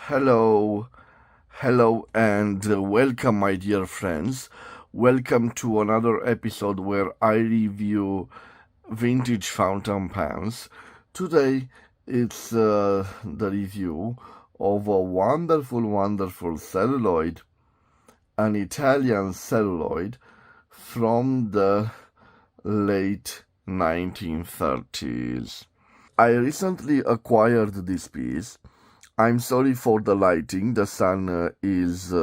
Hello, hello, and welcome, my dear friends. Welcome to another episode where I review vintage fountain pens. Today, it's the review of a wonderful celluloid, an Italian celluloid from the late 1930s. I recently acquired this piece. I'm sorry for the lighting. The sun is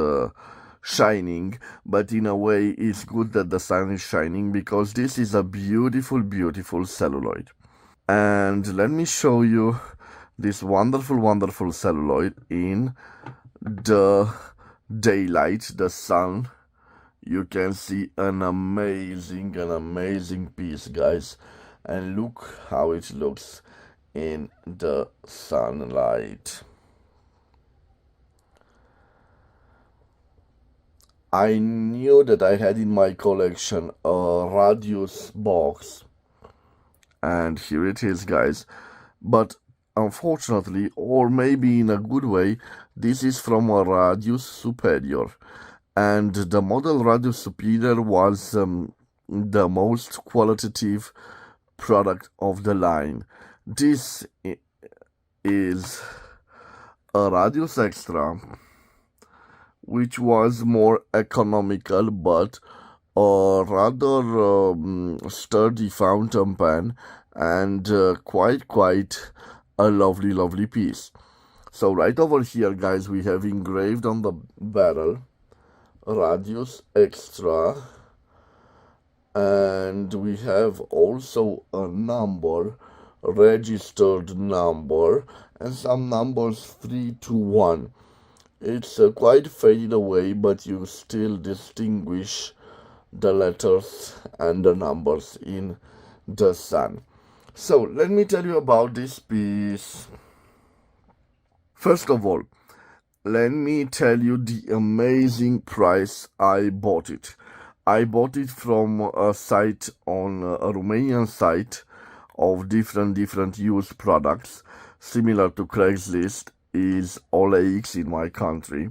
shining, but in a way, it's good that the sun is shining because this is a beautiful celluloid. And let me show you this wonderful celluloid in the daylight, the sun. You can see an amazing piece, guys. And look how it looks in the sunlight. I knew that I had in my collection a Radius box, and here it is, guys. But unfortunately, or maybe in a good way, this is from a Radius Superior, and the model Radius Superior was the most qualitative product of the line. This is a Radius Extra, which was more economical but a rather sturdy fountain pen, and quite a lovely piece. So right over here, guys, we have engraved on the barrel Radius Extra, and we have also a number, registered number, and some numbers 3 to 1. It's quite faded away, but you still distinguish the letters and the numbers in the sun. So, let me tell you about this piece. First of all, let me tell you the amazing price I bought it. I bought it from a site on a Romanian site of different used products, similar to Craigslist is OLX in my country,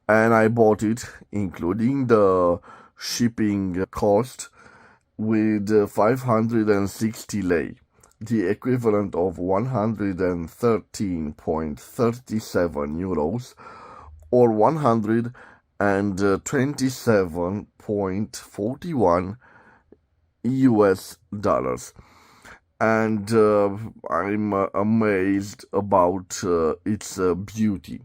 and I bought it including the shipping cost with 560 lei, the equivalent of 113.37 euros or 127.41 US dollars. And I'm amazed about its beauty.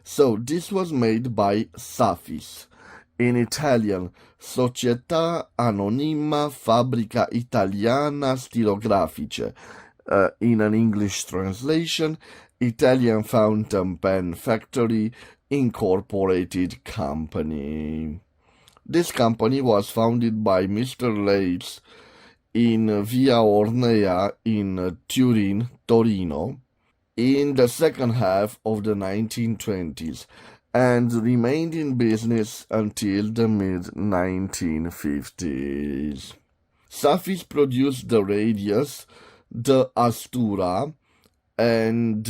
So this was made by S.A.F.I.S, in Italian Societa, Anonima, Fabbrica, Italiana, Stilografiche. In an English translation, Italian Fountain Pen Factory Incorporated Company. This company was founded by Mr. Leitz in Via Ornea in Turin, Torino, in the second half of the 1920s, and remained in business until the mid-1950s. S.A.F.I.S produced the Radius, the Astura, and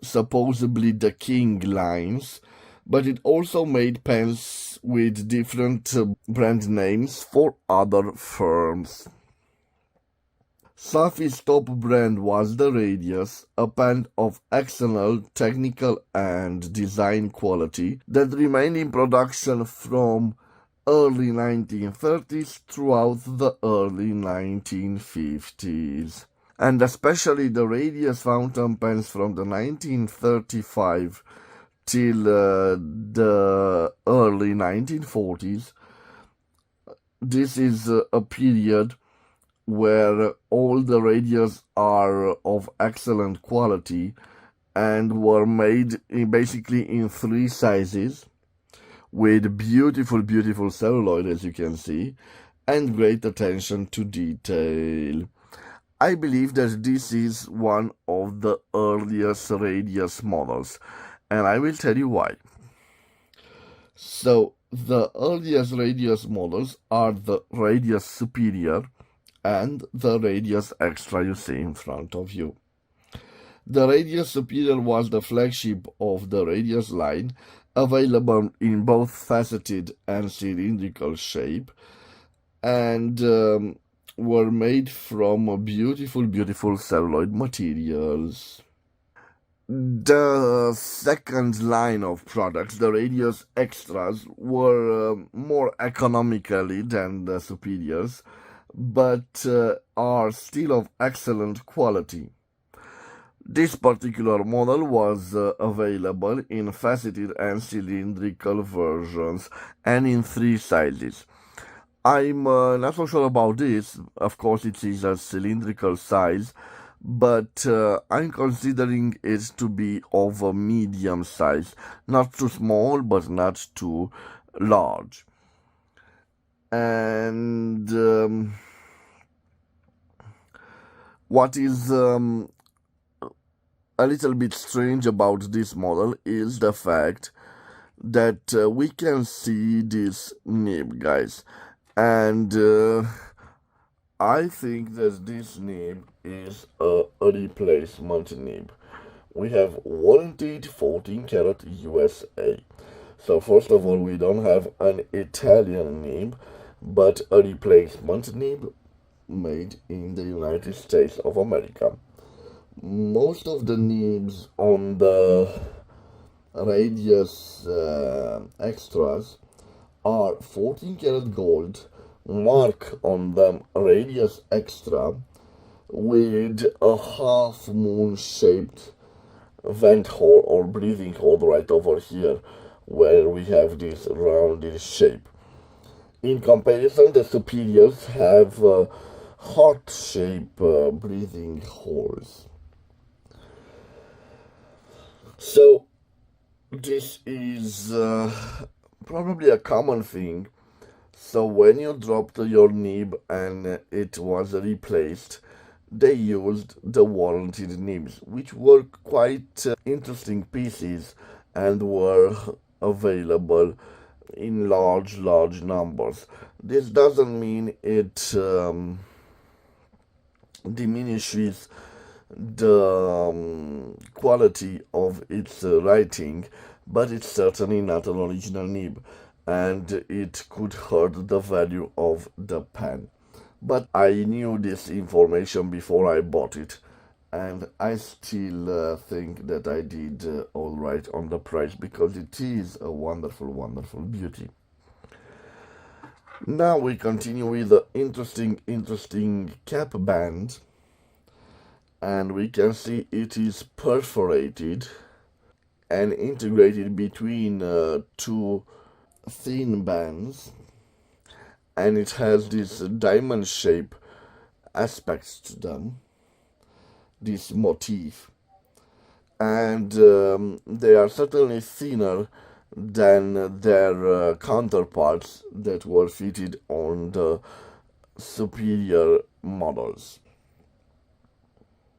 supposedly the King lines, but it also made pens with different brand names for other firms. S.A.F.I.S top brand was the Radius, a pen of excellent technical and design quality that remained in production from early 1930s throughout the early 1950s. And especially the Radius fountain pens from the 1935 till the early 1940s. This is a period where all the radios are of excellent quality and were made basically in 3 sizes with beautiful celluloid, as you can see, and great attention to detail. I believe that this is one of the earliest Radius models, and I will tell you why. So, the earliest Radius models are the Radius Superior and the Radius Extra you see in front of you. The Radius Superior was the flagship of the Radius line, available in both faceted and cylindrical shape, and were made from beautiful celluloid materials. The second line of products, the Radius Extras, were more economically than the Superiors, but are still of excellent quality. This particular model was available in faceted and cylindrical versions and in 3 sizes. I'm not so sure about this. Of course, it is a cylindrical size, but I'm considering it to be of a medium size. Not too small, but not too large. And what is a little bit strange about this model is the fact that we can see this nib, guys, and I think that this nib is a replacement nib. We have warranted 14 karat USA. So first of all, we don't have an Italian nib, but a replacement nib made in the United States of America. Most of the nibs on the Radius extras are 14 karat gold, mark on them Radius extra, with a half moon shaped vent hole or breathing hole right over here, where we have this rounded shape. In comparison, the superiors have heart shaped breathing holes. So this is probably a common thing. So when you dropped your nib and it was replaced, they used the warranted nibs, which were quite interesting pieces and were available in large numbers. This doesn't mean it diminishes the quality of its writing, but it's certainly not an original nib, and it could hurt the value of the pen. But I knew this information before I bought it, and I still think that I did all right on the price, because it is a wonderful beauty. Now we continue with the interesting cap band, and we can see it is perforated and integrated between two thin bands, and it has this diamond shape aspects to them, this motif, and they are certainly thinner than their counterparts that were fitted on the superior models.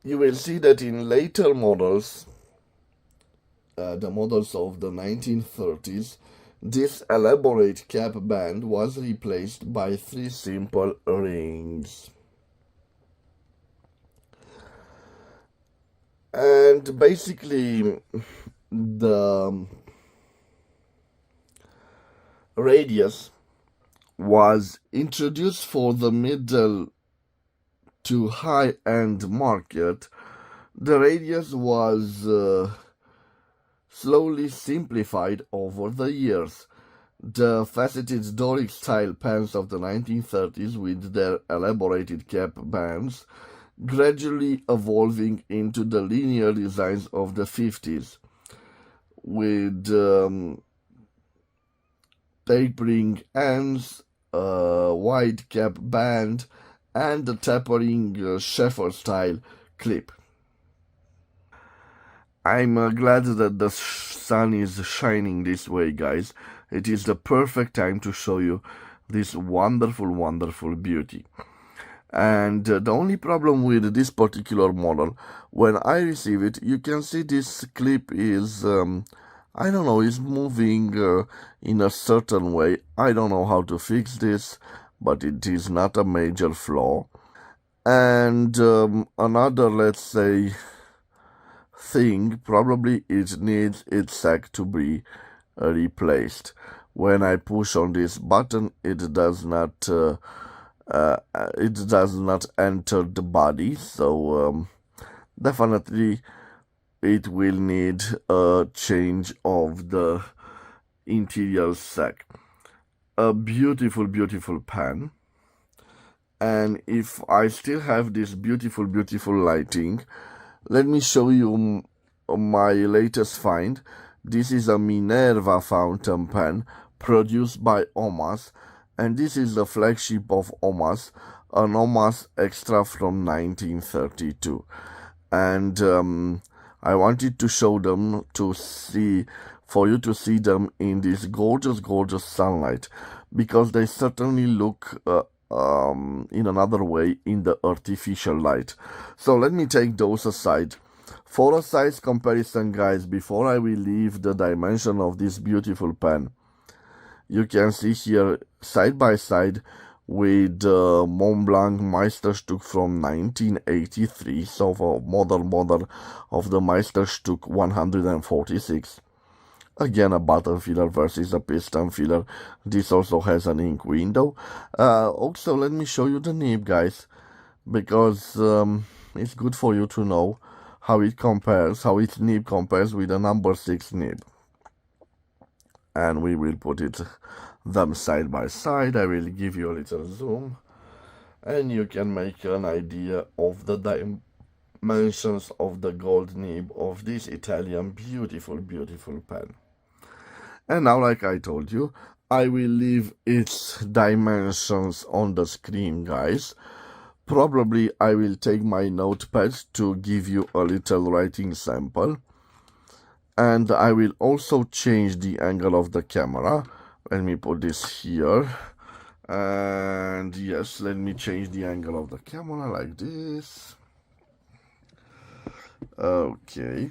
You will see that in later models, the models of the 1930s, this elaborate cap band was replaced by 3 simple rings. And basically, the Radius was introduced for the middle to high-end market. The Radius was slowly simplified over the years. The faceted Doric style pens of the 1930s, with their elaborated cap bands, gradually evolving into the linear designs of the 50s, with tapering ends, a wide cap band, and the tapering Schaeffer style clip. I'm glad that the sun is shining this way, guys. It is the perfect time to show you this wonderful beauty. And the only problem with this particular model, when I receive it, you can see this clip is, I don't know, is moving in a certain way. I don't know how to fix this, but it is not a major flaw. And another, let's say, thing, probably it needs its sack to be replaced. When I push on this button, it does not enter the body, so definitely it will need a change of the interior sack. A beautiful, beautiful pen. And if I still have this beautiful, beautiful lighting, let me show you my latest find. This is a Minerva fountain pen produced by Omas, and this is the flagship of Omas, an Omas Extra from 1932. And I wanted to show them for you to see them in this gorgeous, gorgeous sunlight, because they certainly look in another way in the artificial light. So let me take those aside. For a size comparison, guys, before I will leave the dimension of this beautiful pen, you can see here side by side with Mont Blanc Meisterstück from 1983, so for model of the Meisterstück 146. Again, a button filler versus a piston filler. This also has an ink window. Also, let me show you the nib, guys, because it's good for you to know how its nib compares with the number 6 nib. And we will put them side by side. I will give you a little zoom, and you can make an idea of the dimensions of the gold nib of this Italian beautiful, beautiful pen. And now, like I told you, I will leave its dimensions on the screen, guys. Probably I will take my notepad to give you a little writing sample. And I will also change the angle of the camera. Let me put this here. And yes, let me change the angle of the camera like this. Okay.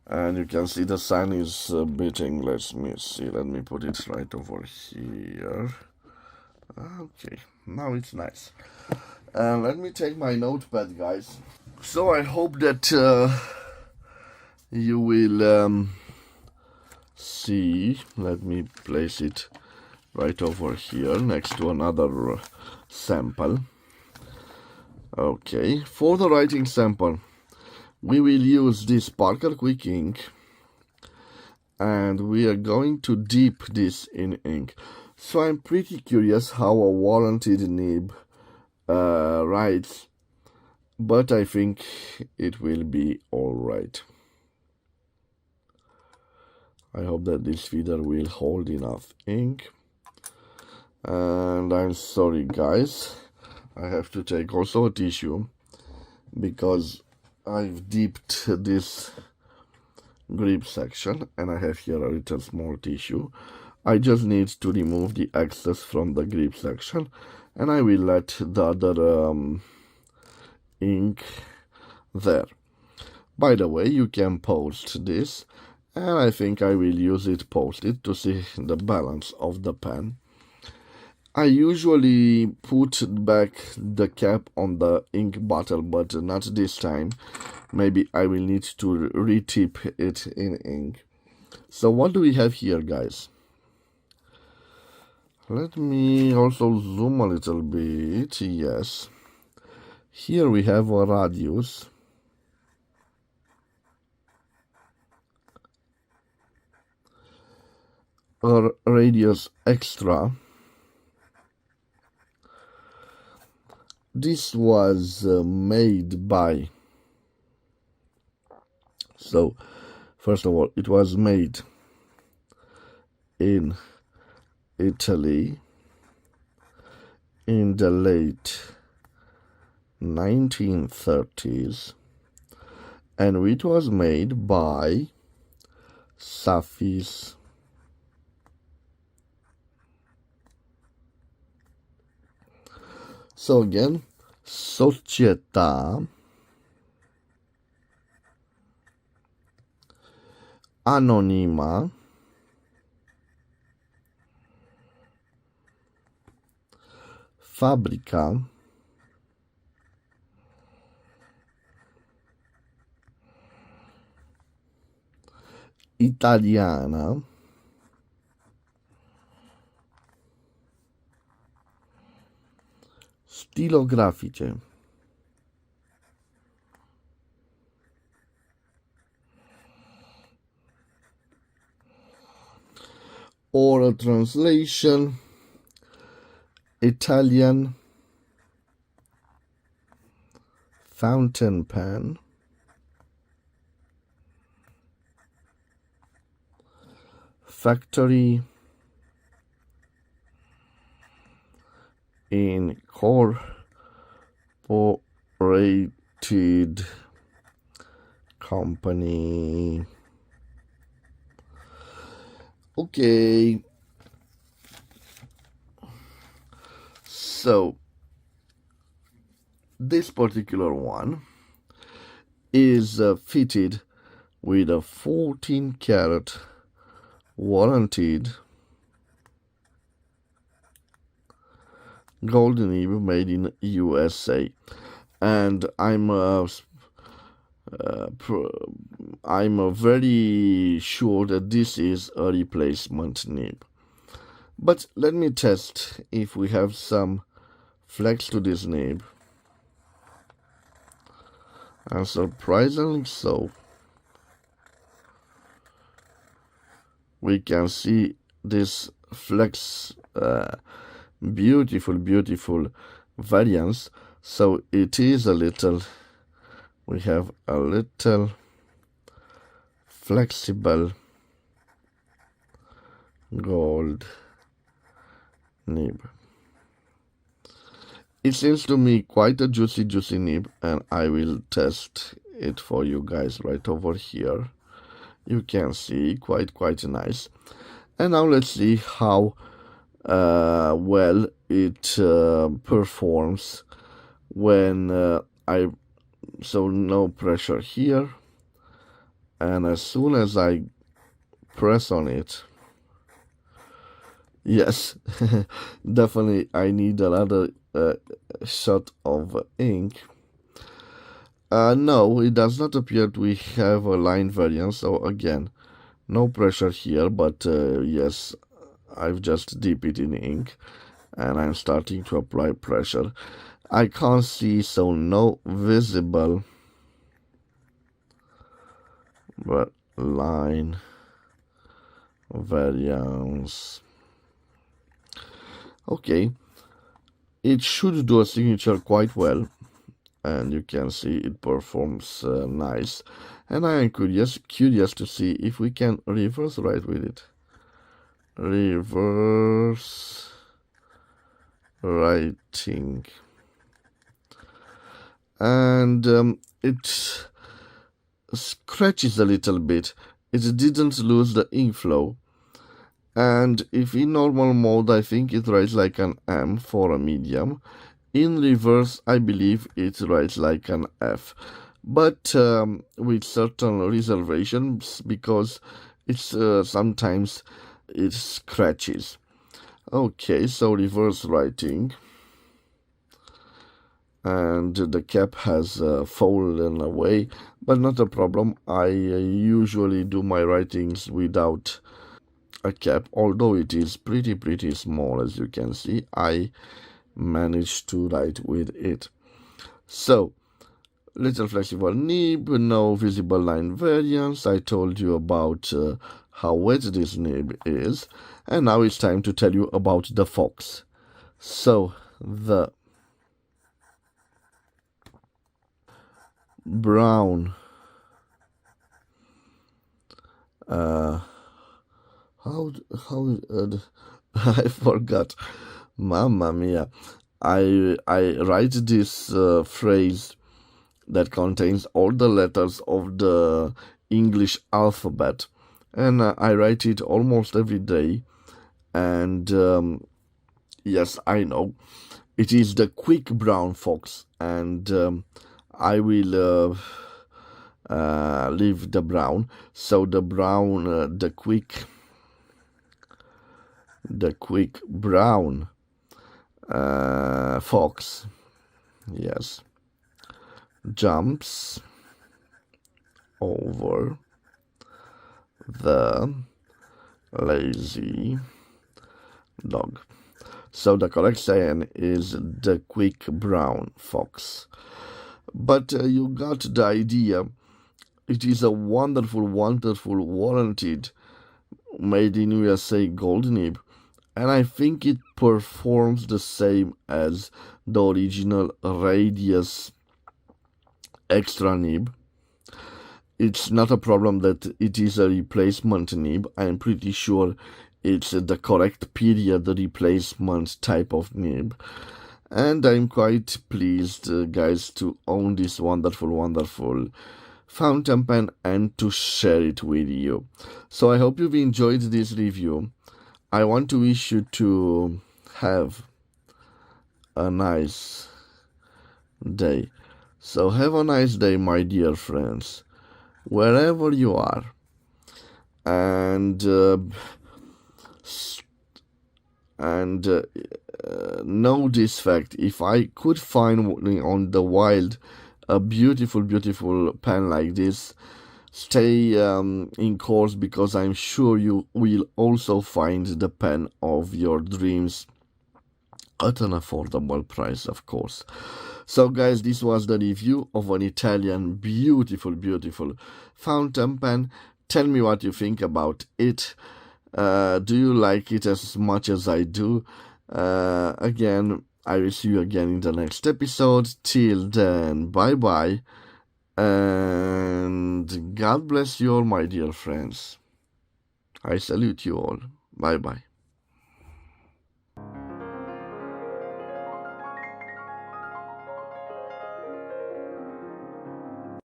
And you can see the sun is beating. Let me see. Let me put it right over here. Okay. Now it's nice. And let me take my notepad, guys. So I hope that you will see. Let me place it right over here next to another sample. Okay, for the writing sample, we will use this Parker Quick Ink, and we are going to dip this in ink. So I'm pretty curious how a warranted nib writes, but I think it will be alright. I hope that this feeder will hold enough ink. And I'm sorry, guys, I have to take also a tissue because I've dipped this grip section, and I have here a little small tissue. I just need to remove the excess from the grip section, and I will let the other ink there. By the way, you can post this, and I think I will use it posted to see the balance of the pen. I usually put back the cap on the ink bottle, but not this time. Maybe I will need to re-tip it in ink. So what do we have here, guys? Let me also zoom a little bit. Yes. Here we have a radius. A radius extra. This was made by, so first of all, it was made in Italy in the late 1930s, and it was made by S.A.F.I.S. So again, Societa, Anonima, Fabbrica, Italiana, Stilografiche, oral translation, Italian fountain pen, factory incorporated company. Okay, so this particular one is fitted with a 14 karat warranted gold nib made in USA, and I'm very sure that this is a replacement nib. But let me test if we have some flex to this nib. And surprisingly so, we can see this flex beautiful variance. So it is a little, we have a little flexible gold nib. It seems to me quite a juicy nib, and I will test it for you guys right over here. You can see quite nice. And now let's see how well it performs when so no pressure here, and as soon as I press on it, yes, definitely I need another shot of ink. No, it does not appear we have a line variance, so again, no pressure here, but yes, I've just dipped it in ink and I'm starting to apply pressure. I can't see, so no visible but line variance. Okay, it should do a signature quite well, and you can see it performs nice. And I am curious to see if we can reverse write with it. Reverse writing, and it scratches a little bit. It didn't lose the ink flow, and if in normal mode I think it writes like an M for a medium, in reverse I believe it writes like an F, but with certain reservations, because it's sometimes it scratches. Okay, so reverse writing, and the cap has fallen away, but not a problem. I usually do my writings without a cap, although it is pretty small. As you can see, I managed to write with it. So, little flexible nib, no visible line variance. I told you about how wet this nib is, and now it's time to tell you about the fox. So, the brown I forgot, mamma mia. I write this phrase that contains all the letters of the English alphabet, and I write it almost every day. And yes, I know it is the quick brown fox, and I will leave the brown. So the brown, the quick brown fox, yes, jumps over the lazy dog. So the correct saying is the quick brown fox. But you got the idea. It is a wonderful, wonderful, warranted, made in USA gold nib, and I think it performs the same as the original Radius extra nib. It's not a problem that it is a replacement nib. I'm pretty sure it's the correct period replacement type of nib. And I'm quite pleased, guys, to own this wonderful, wonderful fountain pen and to share it with you. So I hope you've enjoyed this review. I want to wish you to have a nice day. So have a nice day, my dear friends, wherever you are. And know this fact: if I could find on the wild a beautiful, beautiful pen like this, stay in course, because I'm sure you will also find the pen of your dreams at an affordable price, of course. So guys, this was the review of an Italian beautiful, beautiful fountain pen. Tell me what you think about it. Do you like it as much as I do? Again, I will see you again in the next episode. Till then, bye bye, and God bless you all, my dear friends. I salute you all. Bye bye.